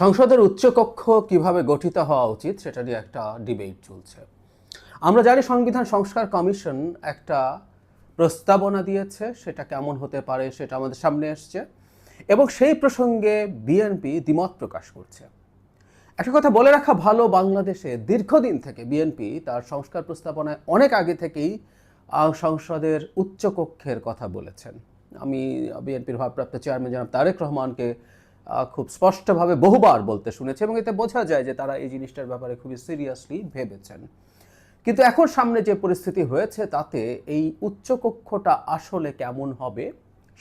সংসদের উচ্চকক্ষ কিভাবে গঠিত হওয়া উচিত সেটা নিয়ে একটা ডিবেট চলছে। আমরা জানি সংবিধান সংস্কার কমিশন একটা প্রস্তাবনা দিয়েছে, সেটা কেমন হতে পারে সেটা আমাদের সামনে এসছে এবং সেই প্রসঙ্গে বিএনপি দ্বিমত প্রকাশ করছে। একটা কথা বলে রাখা ভালো, বাংলাদেশে দীর্ঘদিন থেকে বিএনপি তার সংস্কার প্রস্তাবনায় অনেক আগে থেকেই সংসদের উচ্চকক্ষের কথা বলেছেন। আমি বিএনপির ভারপ্রাপ্ত চেয়ারম্যান জনাব তারেক রহমানকে খুব স্পষ্টভাবে বহুবার বলতে শুনেছি এবং এতে বোঝা যায় যে তারা এই জিনিসটার ব্যাপারে খুবই সিরিয়াসলি ভেবেছেন। কিন্তু এখন সামনে যে পরিস্থিতি হয়েছে তাতে এই উচ্চকক্ষটা আসলে কেমন হবে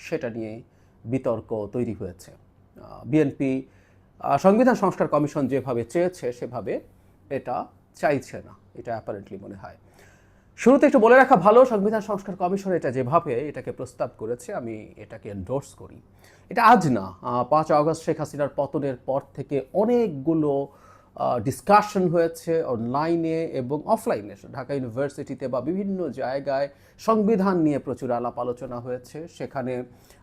সেটা নিয়ে বিতর্ক তৈরি হয়েছে। বিএনপি সংবিধান সংস্কার কমিশন যেভাবে চেয়েছে সেভাবে এটা চাইছে না, এটা অ্যাপারেন্টলি মনে হয়। শুরুতে একটু বলে রাখা ভালো, সংবিধান সংস্কার কমিশন এটা যেভাবে এটাকে প্রস্তাব করেছে আমি এটাকে এন্ডোর্স করি। এটা আজ না, 5 আগস্ট শেখ হাসিনার পতনের পর থেকে অনেকগুলো ডিসকাশন হয়েছে অনলাইনে এবং অফলাইনে, ঢাকা ইউনিভার্সিটিতে বা বিভিন্ন জায়গায় সংবিধান নিয়ে প্রচুর আলাপ আলোচনা হয়েছে। সেখানে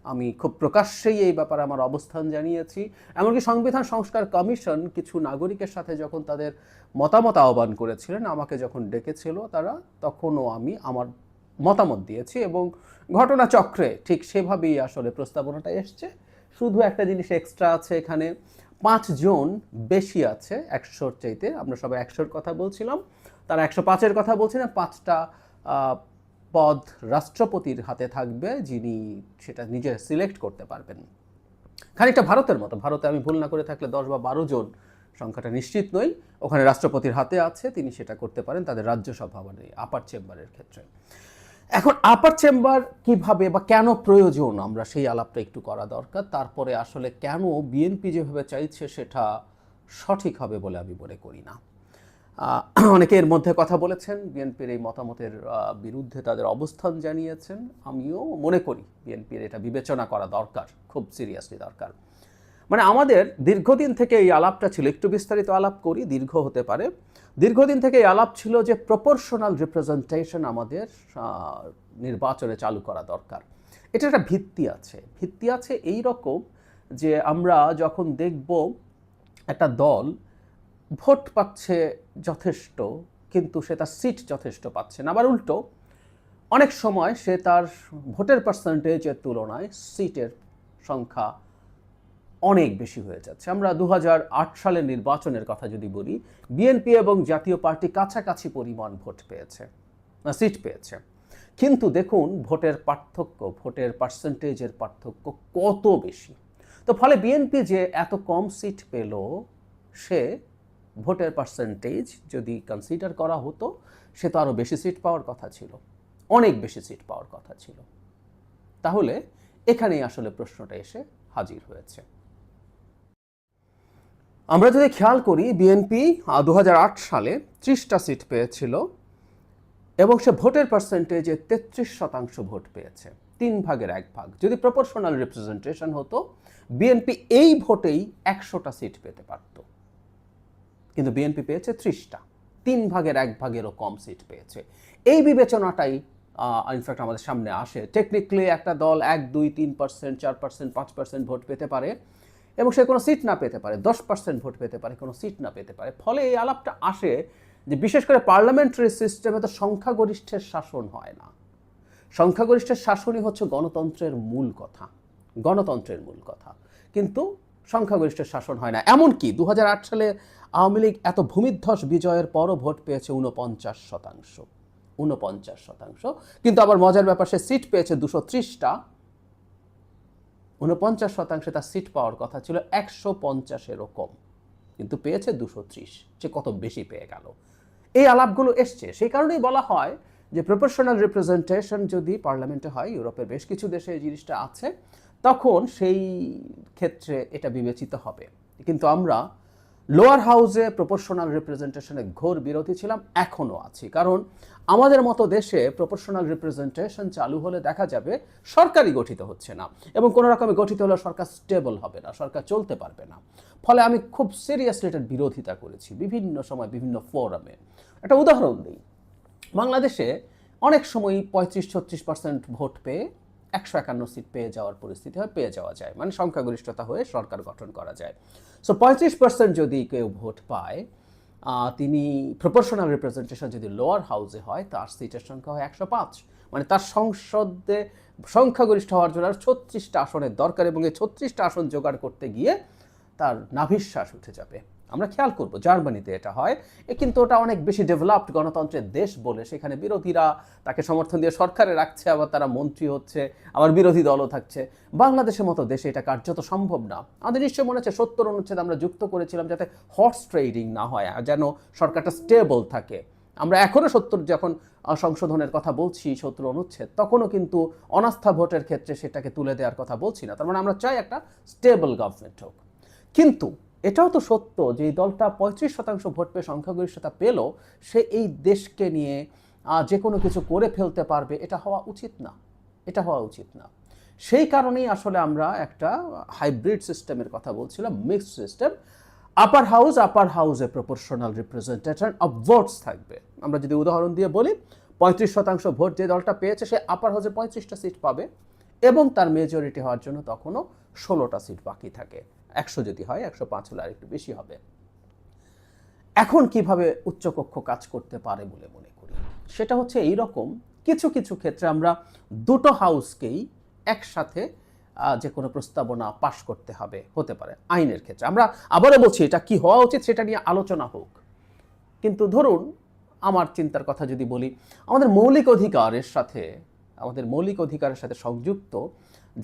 আমি খুব প্রকাশ্যেই এই ব্যাপারে আমার অবস্থান জানিয়েছি। এমনকি সংবিধান সংস্কার কমিশন কিছু নাগরিকের সাথে যখন তাদের মতামত আহ্বান করেছিলেন, আমাকে যখন ডেকেছিল তারা, তখনও আমি আমার মতামত দিয়েছি এবং ঘটনাচক্রে ঠিক সেভাবেই আসলে প্রস্তাবনাটা এসছে। শুধু একটা জিনিস এক্সট্রা আছে, এখানে 5 জন বেশি আছে 100-র চাইতে। আমরা সবাই 100-র কথা বলছিলাম, তারা 105-এর কথা বলছিলেন। 5টা পদ রাষ্ট্রপতির হাতে থাকবে, যিনি সেটা নিজে সিলেক্ট করতে পারবেন। খানিকটা ভারতের মতো, ভারতে আমি ভুল না করে থাকলে 10 বা 12 জন, সংখ্যাটা নিশ্চিত নই, ওখানে রাষ্ট্রপতির হাতে আছে, তিনি সেটা করতে পারেন তাদের রাজ্যসভা মানে আপার চেম্বারের ক্ষেত্রে। এখন আপার চেম্বার কিভাবে বা কেন প্রয়োজন, আমরা সেই আলাপটা একটু করা দরকার। তারপরে আসলে কেন বিএনপি যেভাবে চাইছে সেটা সঠিক হবে বলে আমি মনে করি না। অনেকে এর মধ্যে কথা বলেছেন, বিএনপির এই মতামতের বিরুদ্ধে তাদের অবস্থান জানিয়েছেন। আমিও মনে করি বিএনপির এটা বিবেচনা করা দরকার, খুব সিরিয়াসলি দরকার। মানে আমাদের দীর্ঘদিন থেকে এই আলাপটা ছিল, একটু বিস্তারিত আলাপ করি, দীর্ঘ হতে পারে। দীর্ঘদিন থেকে এই আলাপ ছিল যে প্রপোর্শনাল রিপ্রেজেন্টেশন আমাদের নির্বাচনে চালু করা দরকার। এটা একটা ভিত্তি আছে এই রকম যে আমরা যখন দেখব একটা দল ভোট পাচ্ছে যথেষ্ট কিন্তু সে তার সিট যথেষ্ট পাচ্ছে না, আবার উল্টো অনেক সময় সে তার ভোটের পার্সেন্টেজের তুলনায় সিটের সংখ্যা অনেক বেশি হয়ে যাচ্ছে। আমরা 2008 সালের নির্বাচনের কথা যদি বলি, বিএনপি এবং জাতীয় পার্টি কাছাকাছি পরিমাণ ভোট পেয়েছে, সিট পেয়েছে, কিন্তু দেখুন ভোটের পার্থক্য, ভোটের পার্সেন্টেজের পার্থক্য কত বেশি। তো ফলে বিএনপি যে এত কম সিট পেল, সে ভোটের পার্সেন্টেজ যদি কনসিডার করা হতো সে তো আরও বেশি সিট পাওয়ার কথা ছিল, অনেক বেশি সিট পাওয়ার কথা ছিল। তাহলে এখানেই আসলে প্রশ্নটা এসে হাজির হয়েছে। আমরা যদি খেয়াল করি, বিএনপি 2008 সালে 30টা সিট পেয়েছিল এবং সে ভোটের পার্সেন্টেজে 33% ভোট পেয়েছে, 3 ভাগের 1 ভাগ। যদি প্রপোর্শনাল রিপ্রেজেন্টেশন হতো, বিএনপি এই ভোটেই 100টা সিট পেতে পারত, কিন্তু বিএনপি পেয়েছে 30টা, 3 ভাগের 1 ভাগেরও কম সিট পেয়েছে। এই বিবেচনাটাই ইনফ্যাক্ট আমাদের সামনে আসে। টেকনিক্যালি একটা দল 1, 2, 3%, 4%, 5% ভোট পেতে পারে এবং সে কোনো সিট না পেতে পারে, 10% ভোট পেতে পারে, কোনো সিট না পেতে পারে। ফলে এই আলাপটা আসে যে বিশেষ করে পার্লামেন্টারি সিস্টেমে তো সংখ্যাগরিষ্ঠের শাসন হয় না। সংখ্যাগরিষ্ঠের শাসনই হচ্ছে গণতন্ত্রের মূল কথা, গণতন্ত্রের মূল কথা, কিন্তু সংখ্যাগরিষ্ঠের শাসন হয় না। এমনকি 2008 সালে আওয়ামী লীগ এত ভূমিধ্বস বিজয়ের পরও ভোট পেয়েছে 49%, 49%। কিন্তু আবার মজার ব্যাপার, সে সিট পেয়েছে 230টা, 49% তার সিট পাওয়ার কথা ছিল 150-এরও কম, কিন্তু পেয়েছে 230। সে কত বেশি পেয়ে গেল। এই আলাপগুলো এসছে, সেই কারণেই বলা হয় যে প্রপোর্শনাল রিপ্রেজেন্টেশন যদি পার্লামেন্টে হয়, ইউরোপের বেশ কিছু দেশে এই জিনিসটা আছে, তখন সেই ক্ষেত্রে এটা বিবেচিত হবে। কিন্তু আমরা লোয়ার হাউসে প্রপোর্শনাল রিপ্রেজেন্টেশনে ঘোর বিরোধী ছিলাম, এখনও আছি। কারণ আমাদের মতো দেশে প্রপোর্শনাল রিপ্রেজেন্টেশন চালু হলে দেখা যাবে সরকারই গঠিত হচ্ছে না, এবং কোনো রকমে গঠিত হলে সরকার স্টেবল হবে না, সরকার চলতে পারবে না। ফলে আমি খুব সিরিয়াসলি এটার বিরোধিতা করেছি বিভিন্ন সময়, বিভিন্ন ফোরামে। একটা উদাহরণ দিই, বাংলাদেশে অনেক সময় 35-36% ভোট পেয়ে 151 সিট পেয়ে যাওয়ার পরিস্থিতি হয়, পেয়ে যাওয়া যায়, মানে সংখ্যাগরিষ্ঠতা হয়ে সরকার গঠন করা যায়। সো 35% যদি কেউ ভোট পায়, তিনি প্রপোর্শনাল রিপ্রেজেন্টেশন যদি লোয়ার হাউসে হয়, তার সিটের সংখ্যা হয় 105, মানে তার সংসদে সংখ্যাগরিষ্ঠ হওয়ার জন্য 36টা আসনের দরকার, এবং এই 36টা আসন জোগাড় করতে গিয়ে তার নাভিশ্বাস উঠে যাবে। আমরা খেয়াল করব জার্মানিতে এটা হয়, কিন্তু ওটা অনেক বেশি ডেভেলপড গণতন্ত্রের দেশ বলে সেখানে বিরোধীরা তাকে সমর্থন দিয়ে সরকারে রাখছে, আবার তারা মন্ত্রী হচ্ছে, আবার বিরোধী দলও থাকছে। বাংলাদেশের মতো দেশে এটা কার্যত সম্ভব না। আমাদের নিশ্চয় মনে হচ্ছে 70 অনুচ্ছেদ আমরা যুক্ত করেছিলাম যাতে হর্স ট্রেডিং না হয়, যেন সরকারটা স্টেবল থাকে। আমরা এখনও 70 যখন সংশোধনের কথা বলছি 70 অনুচ্ছেদ, তখনও কিন্তু অনাস্থা ভোটের ক্ষেত্রে সেটাকে তুলে দেওয়ার কথা বলছি না। তার মানে আমরা চাই একটা স্টেবল গভর্নমেন্ট হোক। কিন্তু এটাও তো সত্য যে এই দলটা 35% ভোট পেয়ে সংখ্যাগরিষ্ঠতা পেল, সে এই দেশকে নিয়ে যে কোনো কিছু করে ফেলতে পারবে, এটা হওয়া উচিত না, এটা হওয়া উচিত না। সেই কারণেই আসলে আমরা একটা হাইব্রিড সিস্টেমের কথা বলছিলাম, মিক্সড সিস্টেম। আপার হাউসে প্রপোর্শনাল রিপ্রেজেন্টেশন অফ ভোটস থাকবে। আমরা যদি উদাহরণ দিয়ে বলি, 35% ভোট যে দলটা পেয়েছে সে আপার হাউসে 35টা সিট পাবে, এবং তার মেজরিটি হওয়ার জন্য তখনও 16টা সিট বাকি থাকে। 100 যদি হয়, 105 হলে আর একটু বেশি হবে। এখন কিভাবে উচ্চকক্ষ কাজ করতে পারে বলে মনে করি, সেটা হচ্ছে এই রকম, কিছু কিছু ক্ষেত্রে আমরা দুটো হাউসকেই একসাথে যে কোনো প্রস্তাবনা পাশ করতে হবে, হতে পারে আইনের ক্ষেত্রে। আমরা আবারও বলছি এটা কি হওয়া উচিত সেটা নিয়ে আলোচনা হোক। কিন্তু ধরুন আমার চিন্তার কথা যদি বলি, আমাদের মৌলিক অধিকারের সাথে সংযুক্ত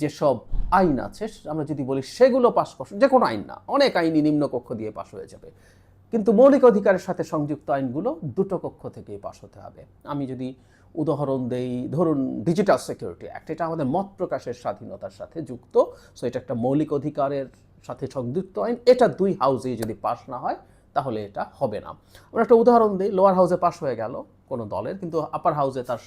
যেসব আইন আছে, আমরা যদি বলি সেগুলো পাশ করা, যে কোনো আইন না, অনেক আইনই নিম্নকক্ষ দিয়ে পাশ হয়ে যাবে, কিন্তু মৌলিক অধিকারের সাথে সংযুক্ত আইনগুলো দুটো কক্ষ থেকেই পাশ হতে হবে। আমি যদি উদাহরণ দেই, ধরুন ডিজিটাল সিকিউরিটি অ্যাক্ট, এটা আমাদের মত প্রকাশের স্বাধীনতার সাথে যুক্ত, সো এটা একটা মৌলিক অধিকারের সাথে সংযুক্ত আইন। এটা দুই হাউসেই যদি পাশ না হয় তাহলে এটা হবে না। আমরা একটা উদাহরণ দিই, লোয়ার হাউসে পাশ হয়ে গেল কোনো দলের, কিন্তু আপার হাউসে তার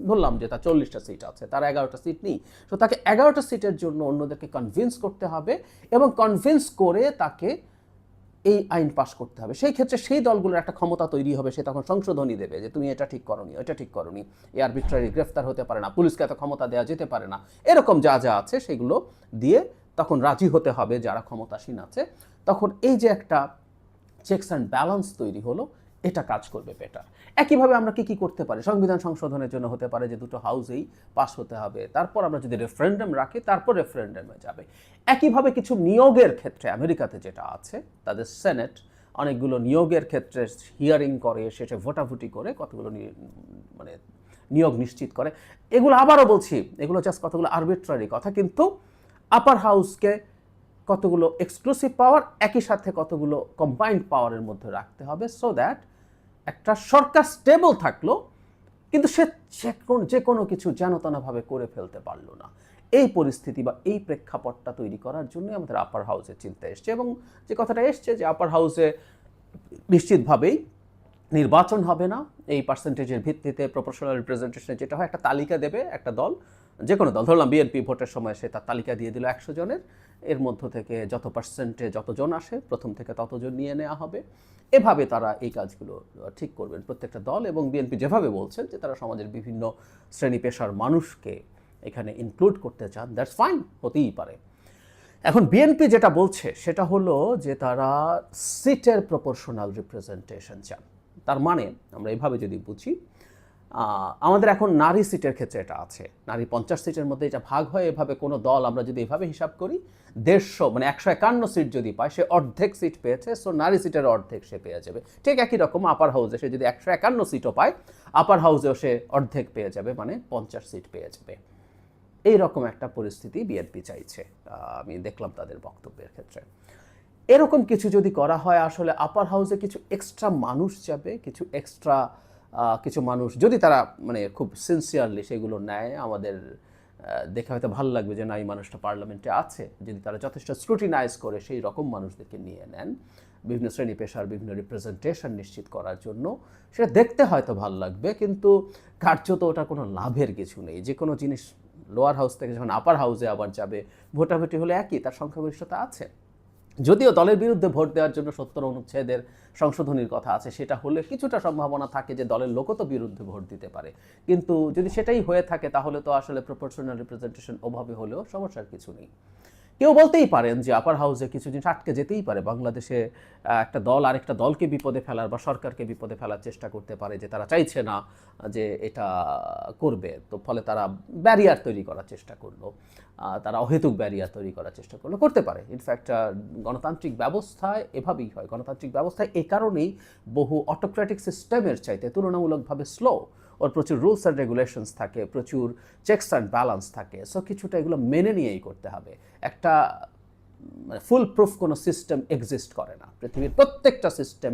ধরলাম যে তার 40টা সিট আছে, তার 11টা সিট নেই, তো তাকে 11টা সিটের জন্য অন্যদেরকে কনভিন্স করতে হবে, এবং কনভিন্স করে তাকে এই আইন পাশ করতে হবে। সেই ক্ষেত্রে সেই দলগুলোর একটা ক্ষমতা তৈরি হবে, সে তখন সংশোধনী দেবে যে তুমি এটা ঠিক করনি, এটা ঠিক করনি, এই আরবিট্রারি গ্রেফতার হতে পারে না, পুলিশকে এত ক্ষমতা দেওয়া যেতে পারে না, এরকম যা যা আছে সেগুলো দিয়ে তখন রাজি হতে হবে যারা ক্ষমতাসীন আছে। তখন এই যে একটা চেকস অ্যান্ড ব্যালেন্স তৈরি হলো, এটা কাজ করবে বেটার। একইভাবে আমরা কি করতে পারি, সংবিধান সংশোধনের জন্য হতে পারে যে দুটো হাউসেই পাস হতে হবে, তারপর আমরা যদি রেফারেন্ডাম রাখি তারপর রেফারেন্ডামে যাবে। একইভাবে কিছু নিয়োগের ক্ষেত্রে আমেরিকাতে যেটা আছে, তাদের সেনেট অনেকগুলো নিয়োগের ক্ষেত্রে হিয়ারিং করে, শেষে ভোটাভুটি করে কতগুলো মানে নিয়োগ নিশ্চিত করে। এগুলো আবারও বলছি, এগুলো জাস্ট কতগুলো আরবিট্রারি কথা, কিন্তু আপার হাউসকে কতগুলো এক্সক্লুসিভ পাওয়ার, একই সাথে কতগুলো কম্বাইন্ড পাওয়ারের মধ্যে রাখতে হবে, সো দ্যাট একটা সরকার স্টেবল থাকলো, কিন্তু সে যে কোনো কিছু যেনতেনভাবে করে ফেলতে পারলো না। এই পরিস্থিতি বা এই প্রেক্ষাপটটা তৈরি করার জন্য আমাদের আপার হাউসের চিন্তা এসছে, এবং যে কথাটা এসছে যে আপার হাউসে নিশ্চিতভাবেই নির্বাচন হবে না, এই পার্সেন্টেজের ভিত্তিতে প্রপোর্শনাল রিপ্রেজেন্টেশনে যেটা হয়, একটা তালিকা দেবে একটা দল, যে কোনো দল, ধরলাম বিএনপি ভোটের সময় সে তার তালিকা দিয়ে দিল 100 জনের, এর মধ্য থেকে যত পার্সেন্টে যতজন আসে প্রথম থেকে ততজন নিয়ে নেওয়া হবে। এভাবে তারা এই কাজগুলো ঠিক করবেন প্রত্যেকটা দল, এবং বিএনপি যেভাবে বলছেন যে তারা সমাজের বিভিন্ন শ্রেণী পেশার মানুষকে এখানে ইনক্লুড করতে চান, দ্যাটস ফাইন, হতেই পারে। এখন বিএনপি যেটা বলছে সেটা হলো যে তারা সিটের প্রপোর্শনাল রিপ্রেজেন্টেশন চান। তার মানে আমরা এভাবে যদি বুঝি, আমাদের এখন নারী সিটের ক্ষেত্রে এটা আছে, নারী 50 সিটের মধ্যে এটা ভাগ হয়। এভাবে কোনো দল আমরা যদি এভাবে হিসাব করি, 150 মানে 151 সিট যদি পায়, সে অর্ধেক সিট পেয়েছে, সো নারী সিটের অর্ধেক সে পেয়ে যাবে। ঠিক একই রকম আপার হাউসে সে যদি 151 সিটও পায়, আপার হাউসেও সে অর্ধেক পেয়ে যাবে, মানে 50 সিট পেয়ে যাবে। এইরকম একটা পরিস্থিতি বিএনপি চাইছে, আমি দেখলাম তাদের বক্তব্যের ক্ষেত্রে। এরকম কিছু যদি করা হয়, আসলে আপার হাউসে কিছু এক্সট্রা মানুষ যাবে, কিছু মানুষ যদি তারা মানে খুব সিনসিয়ারলি সেগুলো নেয়, আমাদের দেখে হয়তো ভালো লাগবে যে না, এই মানুষটা পার্লামেন্টে আছে, যদি তারা যথেষ্ট স্ক্রুটিনাইজ করে সেই রকম মানুষদেরকে নিয়ে নেন বিভিন্ন শ্রেণী পেশার বিভিন্ন রিপ্রেজেন্টেশন নিশ্চিত করার জন্য, সেটা দেখতে হয়তো ভালো লাগবে, কিন্তু কার্যত ওটা কোনো লাভের কিছু নেই। যে কোনো জিনিস লোয়ার হাউস থেকে যখন আপার হাউসে আবার যাবে, ভোটাভুটি হলে একই, তার সংখ্যাগরিষ্ঠতা আছে। যদিও দলের বিরুদ্ধে ভোট দেওয়ার জন্য 70 অনুচ্ছেদের সংশোধনীর কথা আছে, সেটা হলে কিছুটা সম্ভাবনা থাকে যে দলের লোকও তো বিরুদ্ধে ভোট দিতে পারে। কিন্তু যদি সেটাই হয়ে থাকে তাহলে তো আসলে প্রপোর্শনাল রিপ্রেজেন্টেশন ওভাবে হলেও সমস্যার কিছু নেই। কেউ বলতেই পারেন যে আপার হাউসে কিছু জিনিস আটকে যেতেই পারে। বাংলাদেশে একটা দল আরেকটা দলকে বিপদে ফেলার বা সরকারকে বিপদে ফেলার চেষ্টা করতে পারে, যে তারা চাইছে না যে এটা করবে, তো ফলে তারা ব্যারিয়ার তৈরি করার চেষ্টা করলো, তারা অহেতুক ব্যারিয়ার তৈরি করার চেষ্টা করলো, করতে পারে। ইনফ্যাক্ট গণতান্ত্রিক ব্যবস্থায় এভাবেই হয়। গণতান্ত্রিক ব্যবস্থায় এই কারণেই বহু অটোক্রেটিক সিস্টেমের চাইতে তুলনামূলকভাবে স্লো। ওর প্রচুর রুলস অ্যান্ড রেগুলেশনস থাকে, প্রচুর চেকস অ্যান্ড ব্যালেন্স থাকে। সো কিছুটা এগুলো মেনে নিয়েই করতে হবে। একটা মানে ফুল প্রুফ কোনো সিস্টেম এক্সিস্ট করে না। পৃথিবীর প্রত্যেকটা সিস্টেম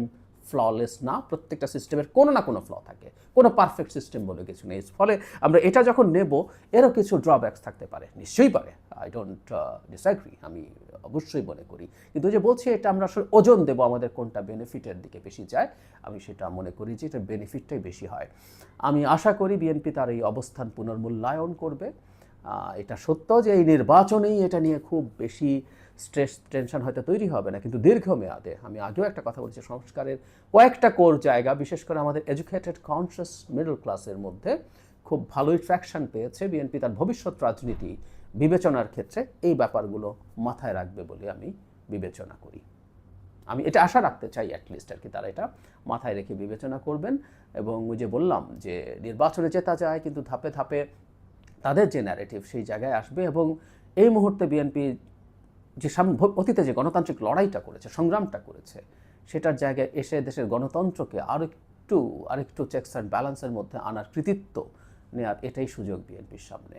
ফ্ললেস না, প্রত্যেকটা সিস্টেমের কোনো না কোনো ফ্ল থাকে, কোনো পারফেক্ট সিস্টেম বলে কিছু নেই। ফলে আমরা এটা যখন নেব, এরও কিছু ড্রব্যাকস থাকতে পারে, নিশ্চয়ই পারে, আই ডোন্ট ডিসঅ্যাগ্রি, আমি অবশ্যই মনে করি। কিন্তু যে বলছি এটা আমরা আসলে ওজন দেবো আমাদের কোনটা বেনিফিটের দিকে বেশি যায়, আমি সেটা মনে করি যে এটা বেনিফিটটাই বেশি হয়। আমি আশা করি বিএনপি তার এই অবস্থান পুনর্মূল্যায়ন করবে। এটা সত্য যে এই নির্বাচনেই এটা নিয়ে খুব বেশি স্ট্রেস টেনশন হয়তো তৈরি হবে না, কিন্তু দীর্ঘমেয়াদে, আমি আগেও একটা কথা বলছি, সংস্কারের কয়েকটা কোর জায়গা, বিশেষ করে আমাদের এডুকেটেড কনসিয়াস মিডল ক্লাসের মধ্যে খুব ভালোই ট্র্যাকশন পেয়েছে। বিএনপি তার ভবিষ্যৎ রাজনীতি বিবেচনার ক্ষেত্রে এই ব্যাপারগুলো মাথায় রাখবে বলে আমি বিবেচনা করি। আমি এটা আশা রাখতে চাই অ্যাটলিস্ট আর কি, তারা এটা মাথায় রেখে বিবেচনা করবেন। এবং ওই যে বললাম যে নির্বাচনে জেতা যায়, কিন্তু ধাপে ধাপে তাদের যে ন্যারেটিভ সেই জায়গায় আসবে। এবং এই মুহূর্তে বিএনপি যে অতীতে যে গণতান্ত্রিক লড়াইটা করেছে, সংগ্রামটা করেছে, সেটার জায়গায় এসে দেশের গণতন্ত্রকে আরেকটু চেকস অ্যান্ড ব্যালেন্সের মধ্যে আনার কৃতিত্ব নেওয়ার এটাই সুযোগ বিএনপির সামনে।